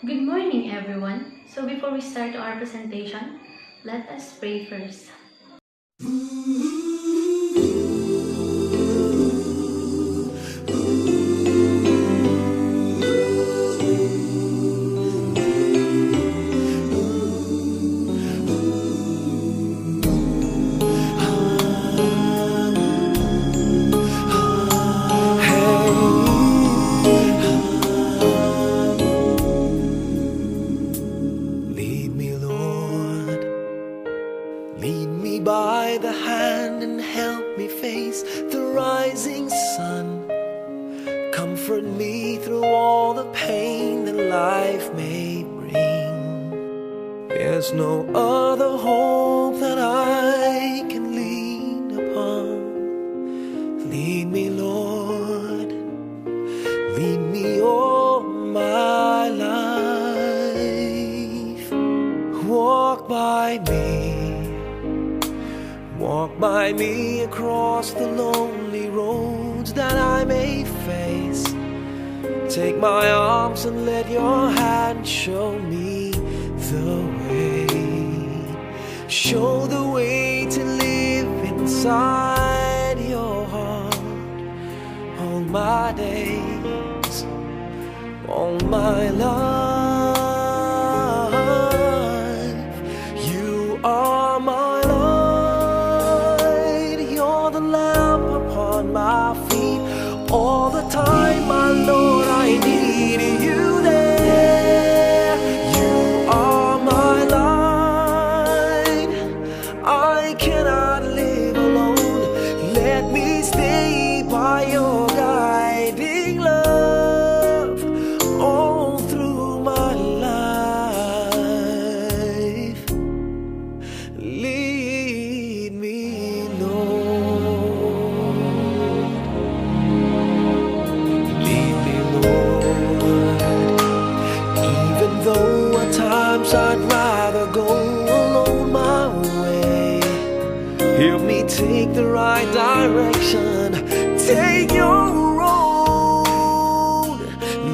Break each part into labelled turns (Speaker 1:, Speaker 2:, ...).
Speaker 1: Good morning, everyone. So, before we start our presentation, let us pray first.
Speaker 2: Lead me, Lord, lead me by the hand and help me face the rising sun. Comfort me through all the pain that life may bring. There's no other hope that I can lean upon. Lead me, Lord, lead me all my life. Walk by me across the lonely roads that I may face. Take my arms and let your hand show me the way. Show the way to live inside your heart all my days, all my life. You are my light, you're the lamp upon my feet. All the time, my Lord, I need you there. You are my light, I cannot live alone. Let me stay by your guiding love all through my life. Lead me, Lord. Lead me, Lord. Even though at times I'd rather go alone my way, help me take the right direction. Take your road.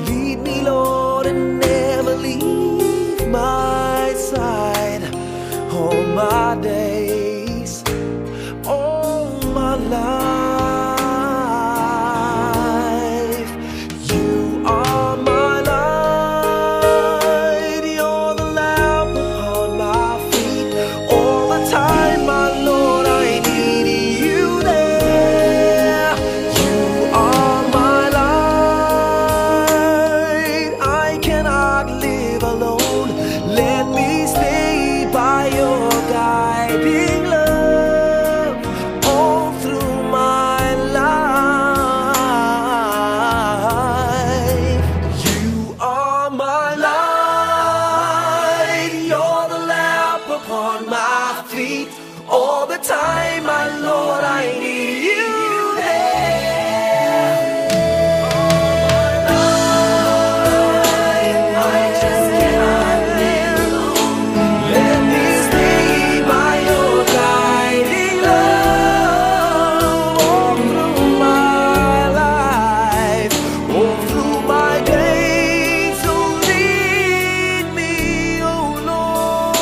Speaker 2: Lead me, Lord, and never leave my side. All my days, all my life. You are my light, you're the lamp upon my feet. All the time, my Lord, I need you there. You are my light, I cannot live alone. Let me stay by your guiding love all through my life. You are my light, you're the lamp upon my feet. All the time, my Lord, I need you there. I just cannot live alone. Let me stay by your guiding love all through my life, all through my days. So lead me, oh Lord.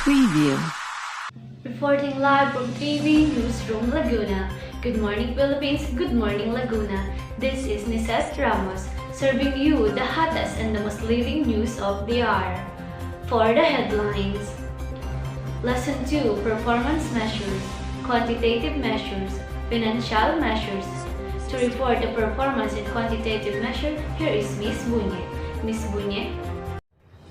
Speaker 3: Preview.
Speaker 1: Reporting live from TV Newsroom Laguna. Good morning, Philippines. Good morning, Laguna. This is Nices Ramos, serving you the hottest and the most leading news of the hour. For the headlines, Lesson 2, Performance Measures, Quantitative Measures, Financial Measures. To report the performance and quantitative measure, here is Miss Bunye. Miss Bunye?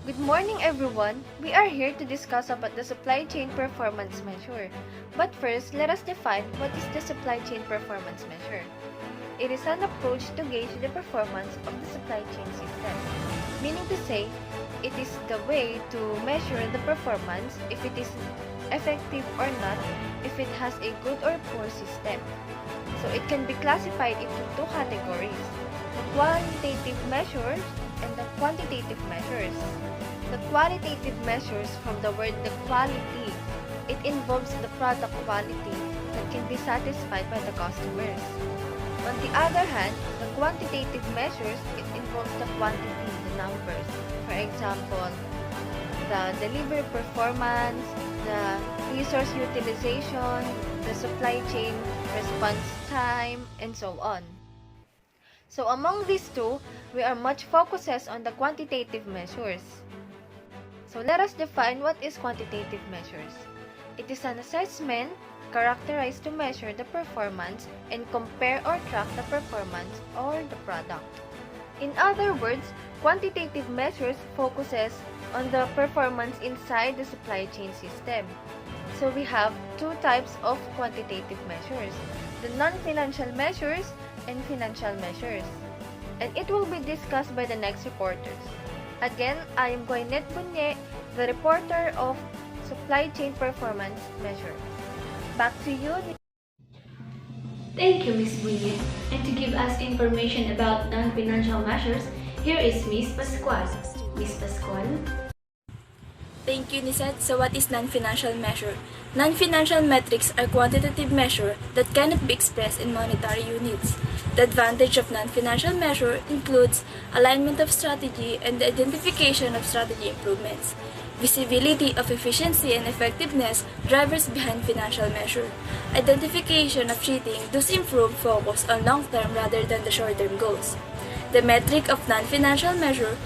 Speaker 4: Good morning, everyone. We are here to discuss about the supply chain performance measure. But first, let us define what is the supply chain performance measure. It is an approach to gauge the performance of the supply chain system. Meaning to say, it is the way to measure the performance if it is effective or not if it has a good or poor system. So it can be classified into two categories, the qualitative measures and the quantitative measures. The qualitative measures, from the word the quality, it involves the product quality that can be satisfied by the customers. On the other hand, the quantitative measures, it involves the quantity, the numbers. For example, the delivery performance, the resource utilization, the supply chain response time, and so on. So among these two, we are much focuses on the quantitative measures. So let us define what is quantitative measures. It is an assessment characterized to measure the performance and compare or track the performance or the product. In other words, quantitative measures focuses on the performance inside the supply chain system. So we have two types of quantitative measures, the non-financial measures and financial measures. And it will be discussed by the next reporters. Again, I am Goynet Bunye, the reporter of Supply Chain Performance Measure. Back to you.
Speaker 1: Thank you, Ms. Bunye. And to give us information about non-financial measures, here is Ms. Pascual. Ms. Pascual?
Speaker 3: Thank you, Nisette. So what is non-financial measure? Non-financial metrics are quantitative measure that cannot be expressed in monetary units. The advantage of non-financial measure includes alignment of strategy and the identification of strategy improvements. Visibility of efficiency and effectiveness, drivers behind financial measure. Identification of cheating, thus improve focus on long-term rather than the short-term goals. The metric of non-financial measure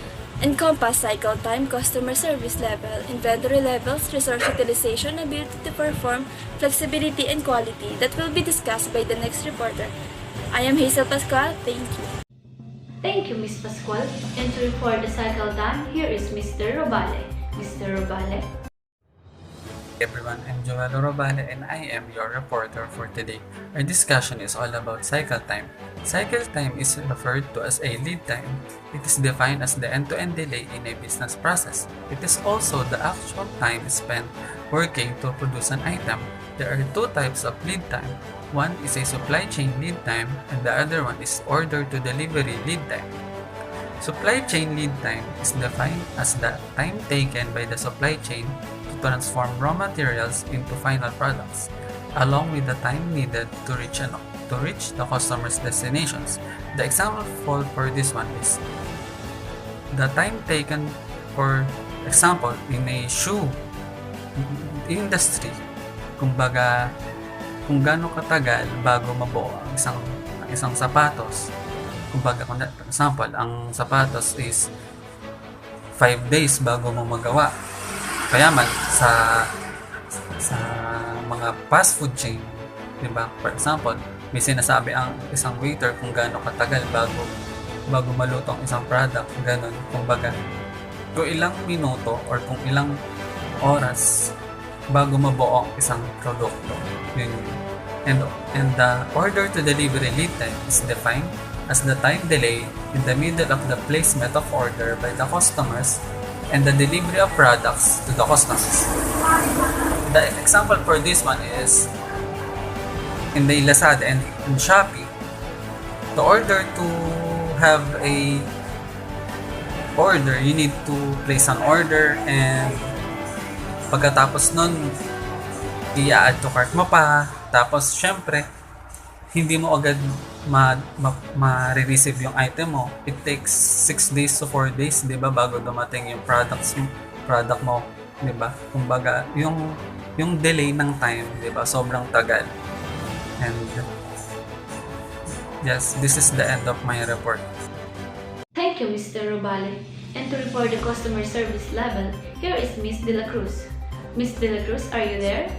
Speaker 3: encompass cycle time, customer service level, inventory levels, resource utilization, ability to perform, flexibility, and quality that will be discussed by the next reporter. I am Hazel Pascual. Thank you.
Speaker 1: Thank you, Ms. Pascual. And to report the cycle time, here is Mr. Robale. Mr. Robale?
Speaker 5: Hey everyone, I'm Joel Robale and I am your reporter for today. Our discussion is all about cycle time. Cycle time is referred to as a lead time. It is defined as the end-to-end delay in a business process. It is also the actual time spent working to produce an item. There are two types of lead time. One is a supply chain lead time and the other one is order to delivery lead time. Supply chain lead time is defined as the time taken by the supply chain to transform raw materials into final products, along with the time needed to reach the customer's destinations. The example for this one is the time taken, for example, in a shoe industry, kumbaga, kung gaano katagal bago mabuo ang isang sapatos. Kumbaga, for example, ang sapatos is 5 days bago mo magawa. Kaya man, sa mga fast food chain, di ba? For example, may sinasabi ang isang waiter kung gaano katagal bago maluto ang isang product, ganun. Kumbaga, kung ilang minuto or kung ilang oras bago mabuo ang isang produkto. Yun. And the order to delivery lead time is defined as the time delay in the middle of the placement of order by the customers and the delivery of products to the customers. The example for this one is in the Lazada and Shopee. The order to have a order, you need to place an order and pagkatapos nun, i-add to cart mo pa. Tapos, syempre, hindi mo agad ma-receive yung item mo. It takes 6 days to 4 days, di ba, bago dumating yung product mo, di ba? Kumbaga, yung delay ng time, di ba, sobrang tagal. And yes, this is the end of my report.
Speaker 1: Thank you, Mr. Robale. And to report the customer service level, here is Ms. De La Cruz. Ms. De La Cruz, are you there?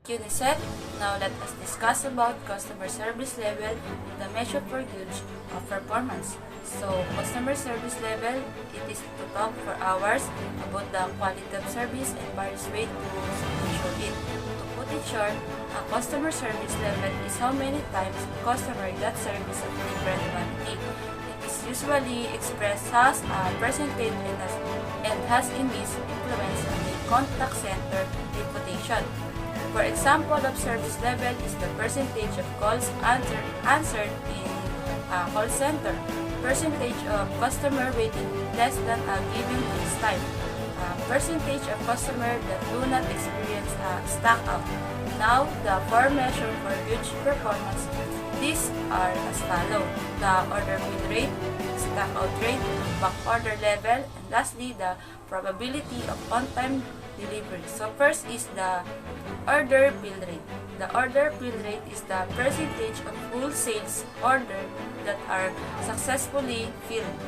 Speaker 3: Thank you, Nisette. Now let us discuss about customer service level, the measure for gauge of performance. So, customer service level, it is to talk for hours about the quality of service and various ways to measure it. To put it short, a customer service level is how many times a customer got service of different quantity. It is usually expressed as a percentage and has in this influence on the contact center in quotation. For example of service level is the percentage of calls answered in a call center, percentage of customer waiting less than a given fixed time, percentage of customers that do not experience a stock out. Now, the four measures for huge performance, these are as follow: the order fill rate, stock out rate, back order level, and lastly, the probability of on-time delivery. So first is the order fill rate. The order fill rate is the percentage of full sales order that are successfully filled.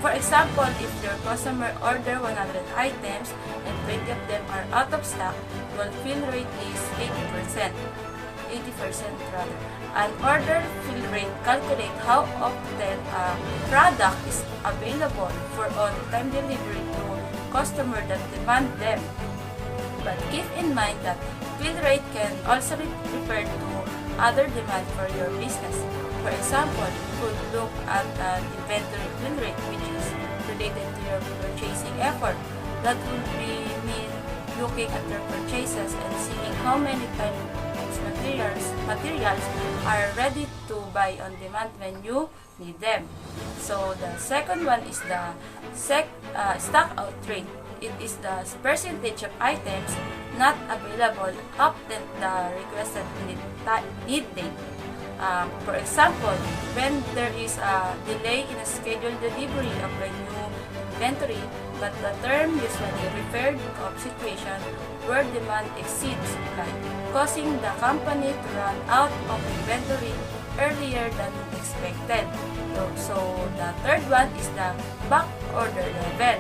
Speaker 3: For example, if your customer order 100 items and 20 of them are out of stock, well, fill rate is 80%. 80% rather. An order fill rate calculate how often a product is available for on-time delivery to customer that demand them. But keep in mind that fill rate can also refer to other demand for your business. For example, you could look at an inventory fill rate which is related to your purchasing effort. That would mean looking at your purchases and seeing how many times materials are ready to buy on demand when you need them. So the second one is the stock out rate. It is the percentage of items not available after the requested need date. For example, when there is a delay in a scheduled delivery of a new inventory, but the term usually referred of situation where demand exceeds supply, causing the company to run out of inventory earlier than expected. So the third one is the back order level.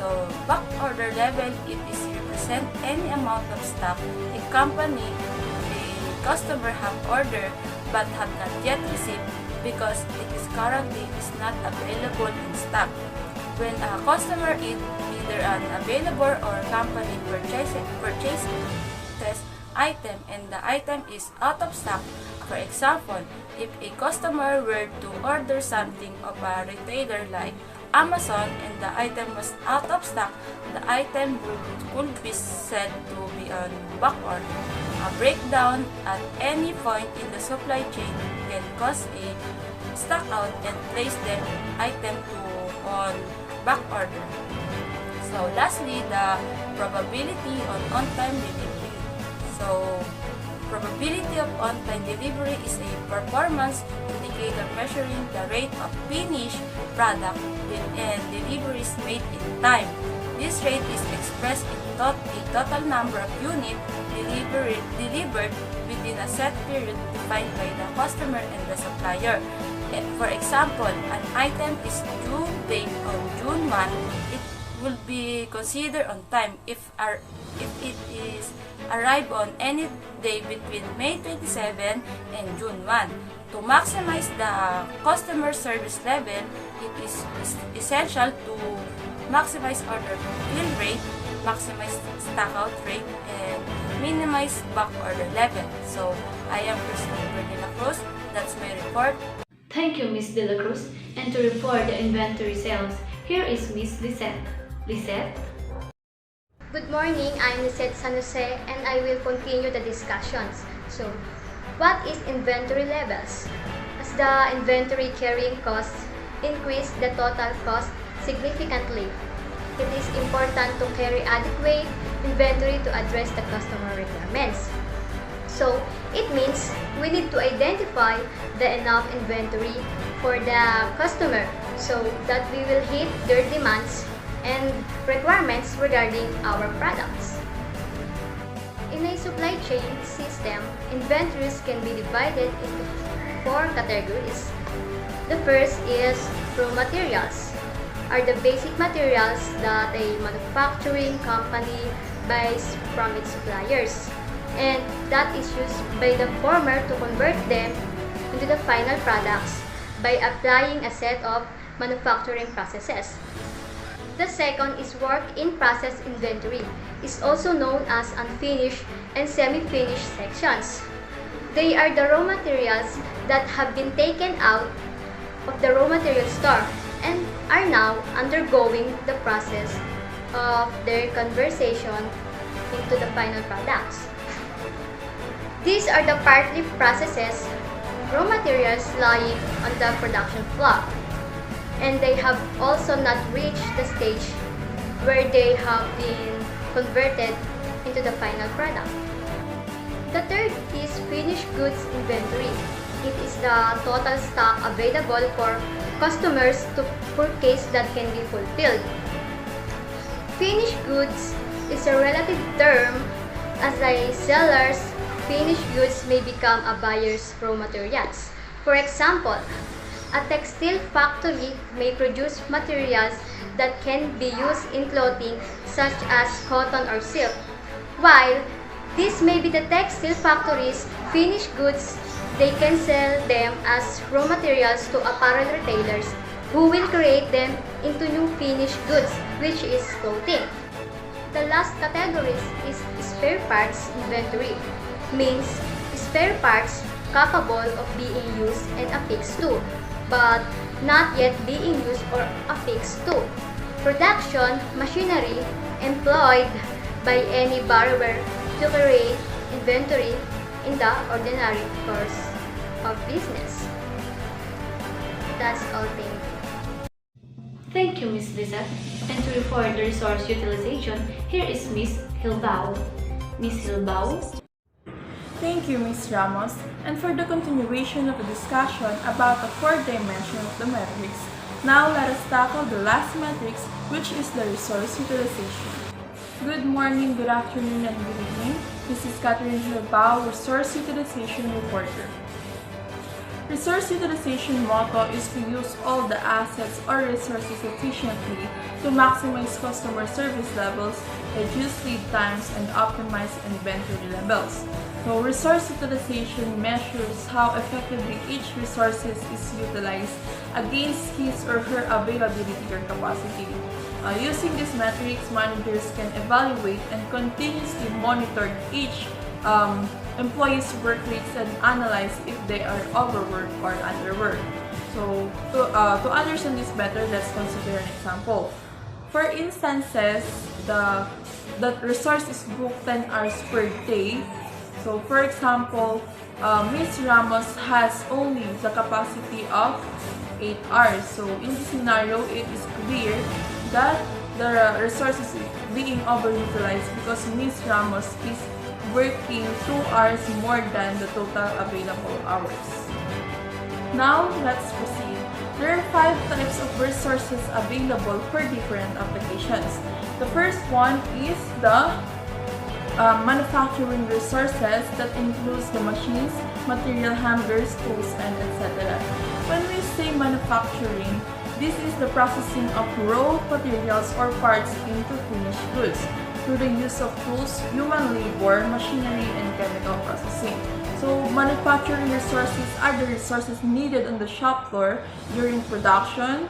Speaker 3: So back order level, it is represent any amount of stock a company, the customer have ordered but have not yet received because it is currently not available in stock. When a customer is either unavailable or company purchase test item and the item is out of stock. For example, if a customer were to order something of a retailer like Amazon and the item was out of stock, the item could be said to be on back order. A breakdown at any point in the supply chain can cause a stock out and place the item on back order. So lastly, the probability on on-time delivery. So probability of on-time delivery is a performance indicator measuring the rate of finished product and deliveries made in time. This rate is expressed in a total number of units delivered within a set period defined by the customer and the supplier. For example, an item is due date on June 1, it will be considered on time if it is arrived on any day between May 27 and June 1. To maximize the customer service level, it is essential to maximize order fill rate, maximize stock out rate, and minimize back order level. So, I am Christopher De La Cruz. That's my report.
Speaker 1: Thank you, Ms. De La Cruz. And to report the inventory sales, here is Ms. Lisette. Lisette?
Speaker 6: Good morning, I'm Lisette San Jose and I will continue the discussions. So, what is inventory levels? As the inventory carrying costs increase the total cost significantly, it is important to carry adequate inventory to address the customer requirements. So, it means we need to identify the enough inventory for the customer so that we will hit their demands and requirements regarding our products. In a supply chain system, inventories can be divided into 4 categories. The first is raw materials, are the basic materials that a manufacturing company buys from its suppliers, and that is used by the former to convert them into the final products by applying a set of manufacturing processes. The second is work in process inventory. It's also known as unfinished and semi-finished sections. They are the raw materials that have been taken out of the raw material store and are now undergoing the process of their conversion into the final products. These are the partly processes, raw materials lying on the production floor, and they have also not reached the stage where they have been converted into the final product. The third is finished goods inventory. It is the total stock available for customers to purchase that can be fulfilled. Finished goods is a relative term as a seller's finished goods may become a buyer's raw materials. For example, a textile factory may produce materials that can be used in clothing such as cotton or silk, while this may be the textile factory's finished goods. They can sell them as raw materials to apparel retailers who will create them into new finished goods, which is clothing. The last category is spare parts inventory, means spare parts capable of being used and affixed to, but not yet being used or affixed to. Production machinery employed by any borrower to create inventory in the ordinary course of business. That's all, thank you.
Speaker 1: Thank you, Ms. Lizette. And to report the resource utilization, here is Ms. Hilbao. Ms. Hilbao?
Speaker 7: Thank you, Ms. Ramos. And for the continuation of the discussion about the fourth dimension of the metrics, now let us tackle the last metrics, which is the resource utilization. Good morning, good afternoon, and good evening. This is Catherine Hilbao, Resource Utilization Reporter. Resource utilization motto is to use all the assets or resources efficiently to maximize customer service levels, reduce lead times, and optimize inventory levels. So resource utilization measures how effectively each resource is utilized against his or her availability or capacity. Using these metrics, managers can evaluate and continuously monitor each employees' work rates and analyze if they are overworked or underworked. So to understand this better, let's consider an example. For instances, the resource is booked 10 hours per day. So for example, Ms. Ramos has only the capacity of 8 hours. So in this scenario, it is clear that the resource is being overutilized because Ms. Ramos is working 2 hours more than the total available hours. Now, let's proceed. There are 5 types of resources available for different applications. The first one is the manufacturing resources that includes the machines, material handlers, tools, and etc. When we say manufacturing, this is the processing of raw materials or parts into finished goods through the use of tools, human labor, machinery, and chemical processing. So manufacturing resources are the resources needed on the shop floor during production,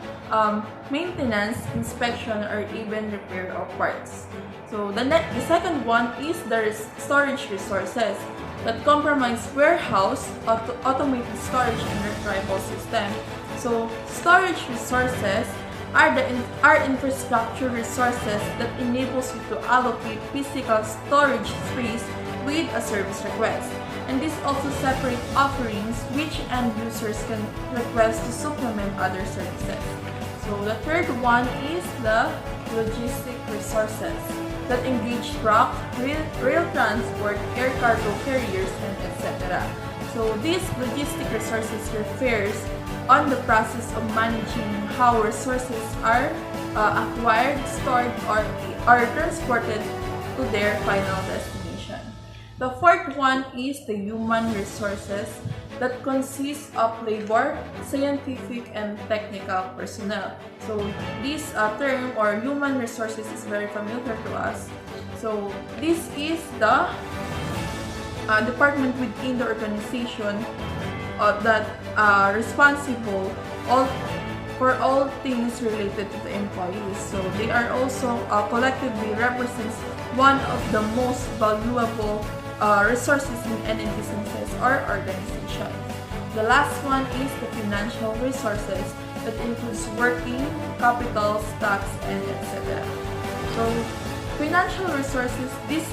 Speaker 7: maintenance, inspection, or even repair of parts. So the second one is the storage resources that comprise warehouse, automated storage, and retrieval system. So storage resources are infrastructure resources that enables you to allocate physical storage space with a service request. And this also separates offerings which end users can request to supplement other services. So the third one is the logistic resources that engage truck, rail transport, air cargo carriers, and etc. So these logistic resources refers on the process of managing how resources are acquired, stored, or transported to their final destination. The fourth one is the human resources that consists of labor, scientific, and technical personnel. So this term or human resources is very familiar to us. So this is the department within the organization that responsible for all things related to the employees. So they are also collectively represents one of the most valuable resources in any businesses or organization. The last one is the financial resources that includes working capital, stocks, and etc. So financial resources, this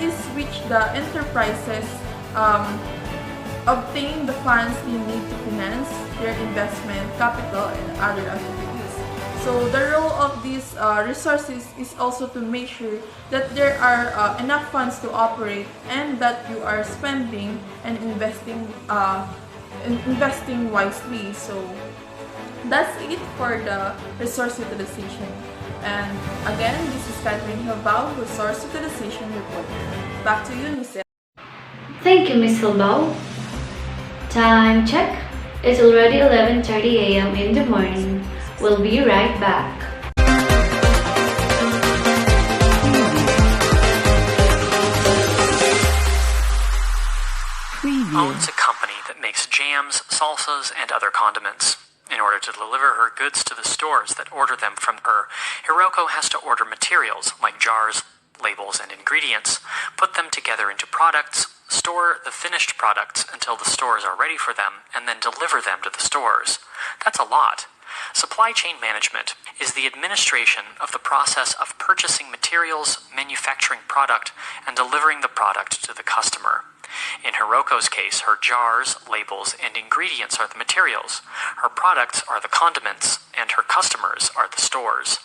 Speaker 7: is which the enterprises obtain the funds they need to finance their investment, capital, and other activities. So the role of these resources is also to make sure that there are enough funds to operate and that you are spending and investing wisely. So that's it for the resource utilization. And again, this is Catherine Hilbao, Resource Utilization Reporter. Back to you, Nisette.
Speaker 1: Thank you, Ms. Hilbao. Time check. It's already 11:30 a.m. in the morning. We'll be right back.
Speaker 8: Owns a company that makes jams, salsas, and other condiments. In order to deliver her goods to the stores that order them from her, Hiroko has to order materials like jars, labels, and ingredients, put them together into products, store the finished products until the stores are ready for them, and then deliver them to the stores. That's a lot. Supply chain management is the administration of the process of purchasing materials, manufacturing product, and delivering the product to the customer. In Hiroko's case, her jars, labels, and ingredients are the materials, her products are the condiments, and her customers are the stores.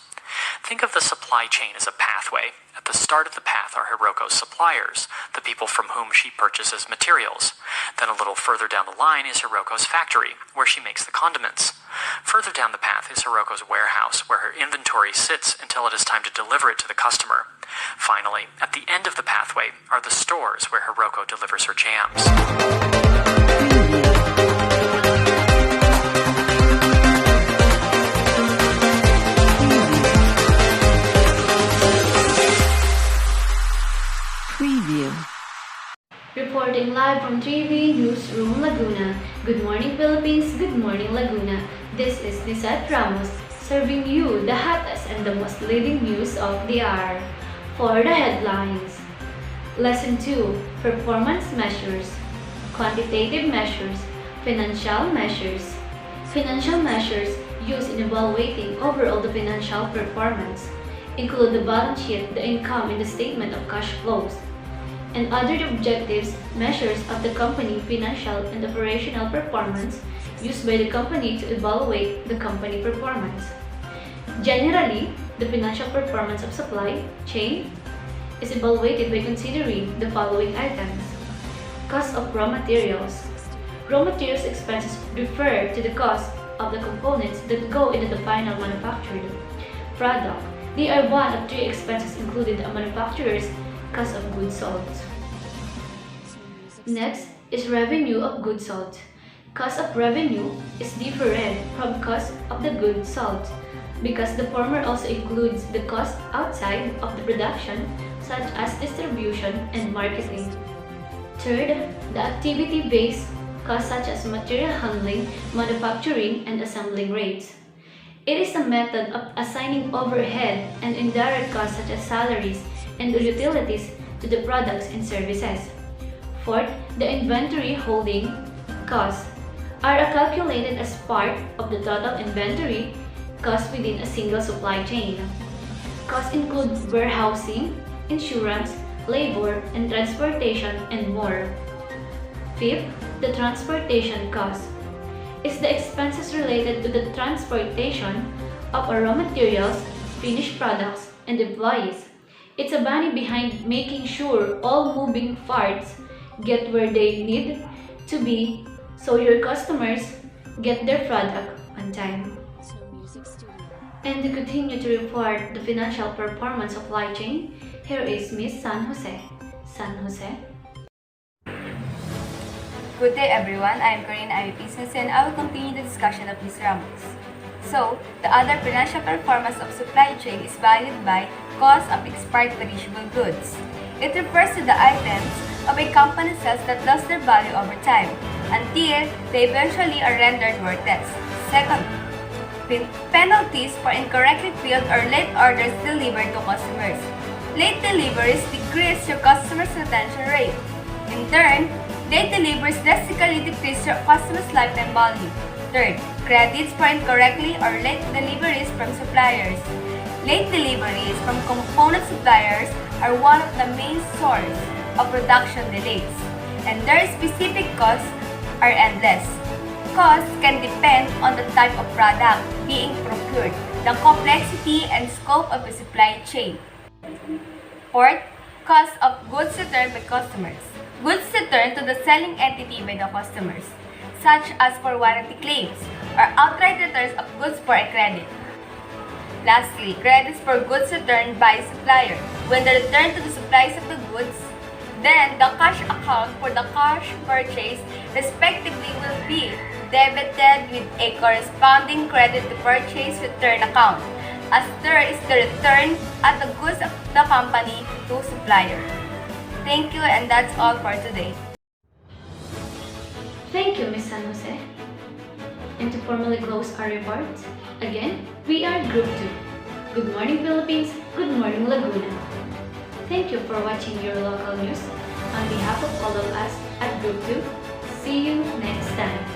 Speaker 8: Think of the supply chain as a pathway. At the start of the path are Hiroko's suppliers, the people from whom she purchases materials. Then a little further down the line is Hiroko's factory, where she makes the condiments. Further down the path is Hiroko's warehouse, where her inventory sits until it is time to deliver it to the customer. Finally, at the end of the pathway are the stores where Hiroko delivers her jams.
Speaker 1: Reporting live from 3V Newsroom Laguna. Good morning, Philippines. Good morning, Laguna. This is Nisette Ramos, serving you the hottest and the most leading news of the hour. For the headlines: Lesson 2: Performance Measures. Quantitative measures. Financial measures. Financial measures used in evaluating overall the financial performance include the balance sheet, the income, and the statement of cash flows, and other objectives, measures of the company financial and operational performance used by the company to evaluate the company performance. Generally, the financial performance of supply chain is evaluated by considering the following items: cost of raw materials. Raw materials expenses refer to the cost of the components that go into the final manufactured product. They are one of three expenses included in a manufacturer's cost of goods sold. Next is revenue of goods sold. Cost of revenue is different from cost of the goods sold because the former also includes the cost outside of the production, such as distribution and marketing. Third, the activity-based costs such as material handling, manufacturing, and assembling rates. It is a method of assigning overhead and indirect costs such as salaries and utilities to the products and services. Fourth, the inventory holding costs are calculated as part of the total inventory cost within a single supply chain. Costs include warehousing, insurance, labor, and transportation, and more. Fifth, the transportation cost is the expenses related to the transportation of raw materials, finished products, and employees. It's a money behind making sure all moving parts get where they need to be so your customers get their product on time. And to continue to report the financial performance supply chain, here is Miss San Jose. San Jose.
Speaker 9: Good day everyone, I am Karina Ivy Business and I will continue the discussion of Ms. Ramos. So, the other financial performance of supply chain is valued by cost of expired perishable goods. It refers to the items of a company sells that lost their value over time until they eventually are rendered worthless. Second, penalties for incorrectly filled or late orders delivered to customers. Late deliveries decrease your customer's retention rate. In turn, late deliveries drastically decrease your customer's lifetime value. Third, credits for incorrectly or late deliveries from suppliers. Late deliveries from component suppliers are one of the main sources of production delays, and their specific costs are endless. Costs can depend on the type of product being procured, the complexity and scope of the supply chain. Fourth, cost of goods returned by customers. Goods returned to the selling entity by the customers, such as for warranty claims or outright returns of goods for a credit. Lastly, credits for goods returned by supplier. When the return to the supplies of the goods, then the cash account for the cash purchase respectively will be debited with a corresponding credit to purchase return account, as there is the return at the goods of the company to supplier. Thank you, and that's all for today.
Speaker 1: Thank you, Ms. San Jose. And to formally close our report, again, we are Group 2. Good morning, Philippines. Good morning, Laguna. Thank you for watching your local news. On behalf of all of us at Group 2, see you next time.